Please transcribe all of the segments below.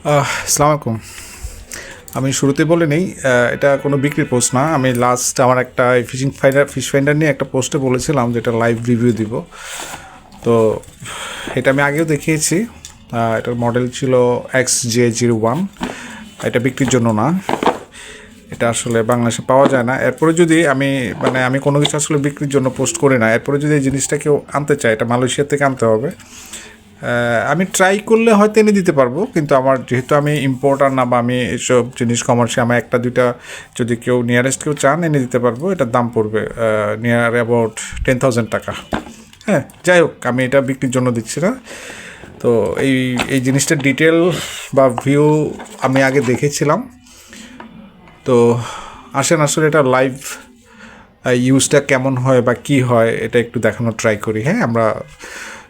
আসসালামু আলাইকুম। আমি শুরুতে বলে নেই, এটা কোনো বিক্রির পোস্ট না। আমি লাস্ট আমার একটা ফিশ ফাইন্ডার নিয়ে একটা পোস্টে বলেছিলাম যেটা লাইভ রিভিউ দিব। তো এটা আমি আগেও দেখিয়েছি। এটার মডেল ছিল XJ01। এটা বিক্রির জন্য না, এটা আসলে বাংলাদেশে পাওয়া যায় না। এরপরে যদি আমি কোনো কিছু আসলে বিক্রির জন্য পোস্ট করি না, এরপরে যদি এই জিনিসটা কেউ আনতে চায়, এটা মালয়েশিয়া থেকে আনতে হবে। আমি ট্রাই করলে হয়তো এনে দিতে পারবো, কিন্তু আমার যেহেতু আমি ইম্পোর্টার না, বা আমি এসব জিনিস কমার্শিয়াল, আমার একটা দুইটা যদি কেউ নিয়ারেস্ট কেউ চান এনে দিতে পারবো। এটার দাম পড়বে নিয়ার অ্যাবাউট 10,000 টাকা। হ্যাঁ, যাই হোক, আমি এটা বিক্রির জন্য দিচ্ছি না। তো এই এই জিনিসটার ডিটেল বা ভিউ আমি আগে দেখেছিলাম। তো আসেন আসলে এটা লাইভ ইউজটা কেমন হয় বা কি হয় এটা একটু দেখানোর ট্রাই করি। হ্যাঁ, আমরা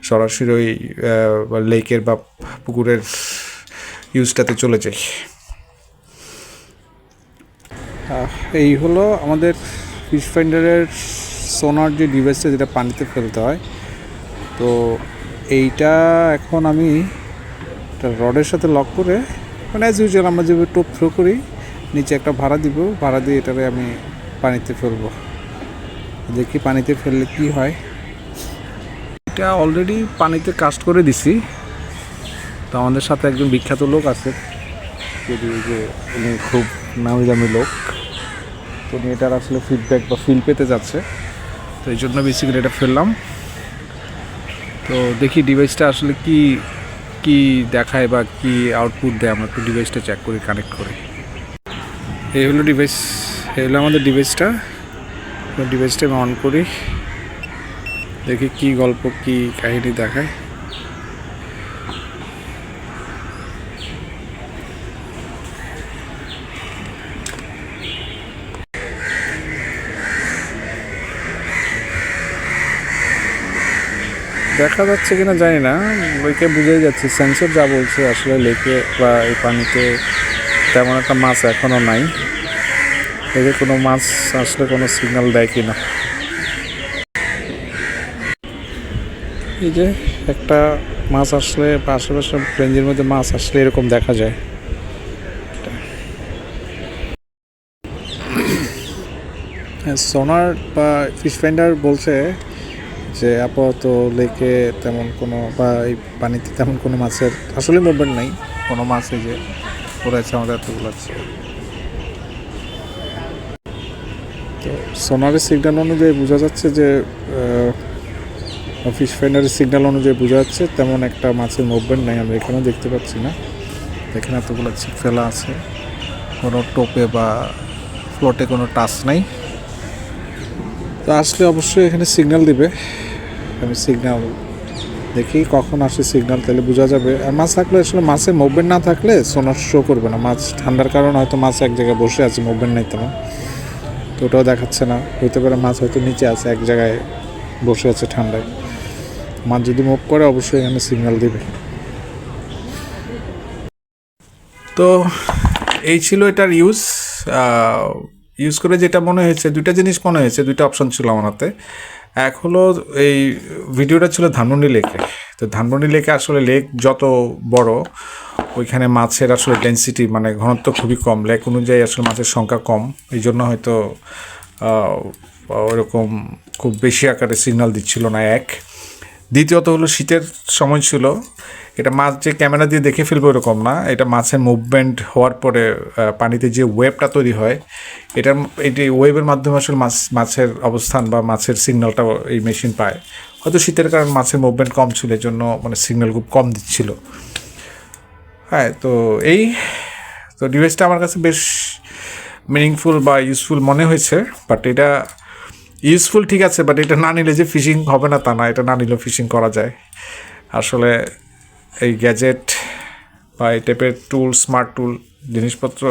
সরাসরি ওই লেকের বা পুকুরের ইউজটাতে চলে যাই। এই হলো আমাদের ফিশ ফাইন্ডারের সোনার যে ডিভাইসটা, যেটা পানিতে ফেলতে হয়। তো এইটা এখন আমি একটা রডের সাথে লক করে, মানে অ্যাজ ইউজুয়াল আমরা যেভাবে টোপ থ্রো করি, নিচে একটা ভাড়া দিব, ভাড়া দিয়ে এটারে আমি পানিতে ফেলবো। দেখি পানিতে ফেললে কি হয়। এটা অলরেডি পানিতে কাস্ট করে দিছি। তো আমাদের সাথে একজন বিখ্যাত লোক আছে, যদি যে উনি খুব নামি দামি লোক, তো উনি এটার আসলে ফিডব্যাক বা ফিল পেতে যাচ্ছে। তো এই জন্য বেসিক্যালি এটা ফেললাম। তো দেখি ডিভাইসটা আসলে কি কি দেখায় বা কি আউটপুট দেয়। আমরা একটু ডিভাইসটা চেক করি, কানেক্ট করি। এই হলো ডিভাইস, এই হলো আমাদের ডিভাইসটা। ডিভাইসটা আমি অন করি, দেখি কি গল্প কি কাহিনী দেখায়। দেখা যাচ্ছে কিনা জানি না, লেকে বুঝেই যাচ্ছে, সেন্সর যা বলছে আসলে লেকে বা এই পানিতে তেমন একটা মাছ এখনও নাই। লেকে কোনো মাছ আসলে কোনো সিগন্যাল দেয় কিনা। এই যে একটা মাছ আসলে বা আশেপাশে রেঞ্জের মধ্যে মাছ আসলে এরকম দেখা যায়। সোনার বা ফিশ ফাইন্ডার বলছে যে আপাতত লেকে তেমন কোনো বা এই পানিতে তেমন কোনো মাছের আসলে মুভমেন্ট নাই। কোনো মাছ এই যে পড়ে আছে আমাদের এতগুলো আছে। তো সোনারের সিগন্যাল অনুযায়ী বোঝা যাচ্ছে যে ফিশ ফাইন্ডারের সিগন্যাল অনুযায়ী বোঝা যাচ্ছে তেমন একটা মাছের মুভমেন্ট নাই। আমরা এখানেও দেখতে পাচ্ছি না, এখানে এতগুলো ছিপ ফেলা আছে, কোনো টোপে বা ফ্লোটে কোনো টাচ নাই। তো আসলে অবশ্যই এখানে সিগন্যাল দিবে। আমি সিগন্যাল দেখি কখন আসে সিগন্যাল, তাহলে বোঝা যাবে। আর মাছ থাকলে আসলে মাছের মুভমেন্ট না থাকলে সোনার শো করবে না। মাছ ঠান্ডার কারণে হয়তো মাছ এক জায়গায় বসে আছে, মুভমেন্ট নেই তেমন, তো ওটাও দেখাচ্ছে না। হইতে পারে মাছ হয়তো নিচে আছে, এক জায়গায় বসে আছে ঠান্ডায়। মাছ যদি মুভ করে অবশ্যই এখানে সিগন্যাল দিবে। তো এই ছিল এটার ইউজ করে যেটা মনে হয়েছে, দুইটা জিনিস মনে হয়েছে, দুইটা অপশন ছিল আমার হাতে। এক হলো এই ভিডিওটা ছিল ধানমন্ডি লেকে। তো ধানমন্ডি লেকে আসলে লেক যত বড়, ওইখানে মাছের আসলে ডেন্সিটি মানে ঘনত্ব খুবই কম। লেক অনুযায়ী আসলে মাছের সংখ্যা কম, এই জন্য হয়তো ওরকম খুব বেশি আকারে সিগন্যাল দিচ্ছিল না। এক, দ্বিতীয়ত হলো শীতের সময় ছিল। এটা মাছ যে ক্যামেরা দিয়ে দেখে ফেলবে ওরকম না, এটা মাছের মুভমেন্ট হওয়ার পরে পানিতে যে ওয়েবটা তৈরি হয়, এটি ওয়েবের মাধ্যমে আসলে মাছের অবস্থান বা মাছের সিগন্যালটা এই মেশিন পায়। হয়তো শীতের কারণে মাছের মুভমেন্ট কম ছিল, এর জন্য মানে সিগন্যাল খুব কম দিচ্ছিল। হ্যাঁ, তো ডিভাইসটা আমার কাছে বেশ মিনিংফুল বা ইউজফুল মনে হয়েছে। বাট এটা ইউজফুল ঠিক আছে, বাট এটা না নিলে যে ফিশিং হবে না তা না, এটা না নিলেও ফিশিং করা যায়। আসলে এই গ্যাজেট বা এই টাইপের টুল, স্মার্ট টুল জিনিসপত্র,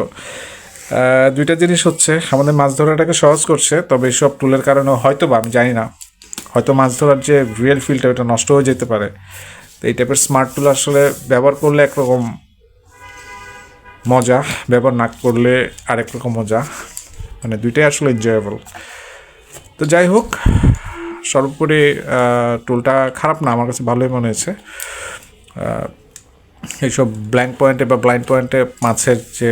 দুইটা জিনিস হচ্ছে আমাদের মাছ ধরাটাকে সহজ করছে। তবে এইসব টুলের কারণে হয়তো বা আমি জানি না, হয়তো মাছ ধরার যে রিয়েল ফিলটা ওটা নষ্ট হয়ে যেতে পারে। তো এই টাইপের স্মার্ট টুল আসলে ব্যবহার করলে একরকম মজা, ব্যবহার না করলে আরেক রকম মজা, মানে দুইটাই আসলে এনজয়েবল। তো যাই হোক, সর্বোপরি টুলটা খারাপ না, আমার কাছে ভালোই মনে হয়েছে। এইসব ব্ল্যাঙ্ক পয়েন্টে বা ব্লাইন্ড পয়েন্টে মাছের যে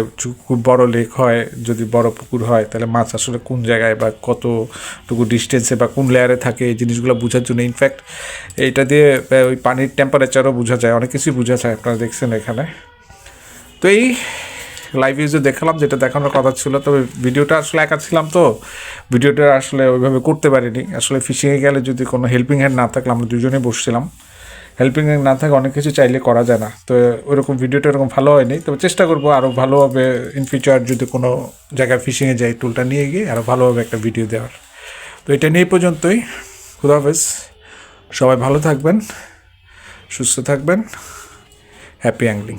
খুব বড় লেক হয়, যদি বড় পুকুর হয়, তাহলে মাছ আসলে কোন জায়গায় বা কতটুকু ডিস্টেন্সে বা কোন লেয়ারে থাকে এই জিনিসগুলো বোঝার জন্য ইনফ্যাক্ট এইটা দিয়ে ওই পানির টেম্পারেচারও বোঝা যায়, অনেক কিছুই বোঝা যায়, আপনারা দেখছেন এখানে। তো এই লাইভ ইউজে দেখালাম যেটা দেখানোর কথা ছিল, তবে ভিডিওটা আসলে একা ছিলাম তো ভিডিওটা আসলে ওইভাবে করতে পারিনি। আসলে ফিশিংয়ে গেলে যদি কোনো হেল্পিং হ্যান্ড না থাকলে, আমরা দুজনেই বসছিলাম, হেল্পিং হ্যান্ড না থাকে অনেক কিছু চাইলে করা যায় না। তো ওইরকম ভিডিওটা এরকম ভালো হয়নি, তবে চেষ্টা করবো আরও ভালোভাবে ইন ফিউচার যদি কোনো জায়গায় ফিশিংয়ে যাই টুলটা নিয়ে গিয়ে আরও ভালোভাবে একটা ভিডিও দেওয়ার। তো এটা নিয়ে পর্যন্তই। খুদা হাফেজ, সবাই ভালো থাকবেন, সুস্থ থাকবেন, হ্যাপি অ্যাংলিং।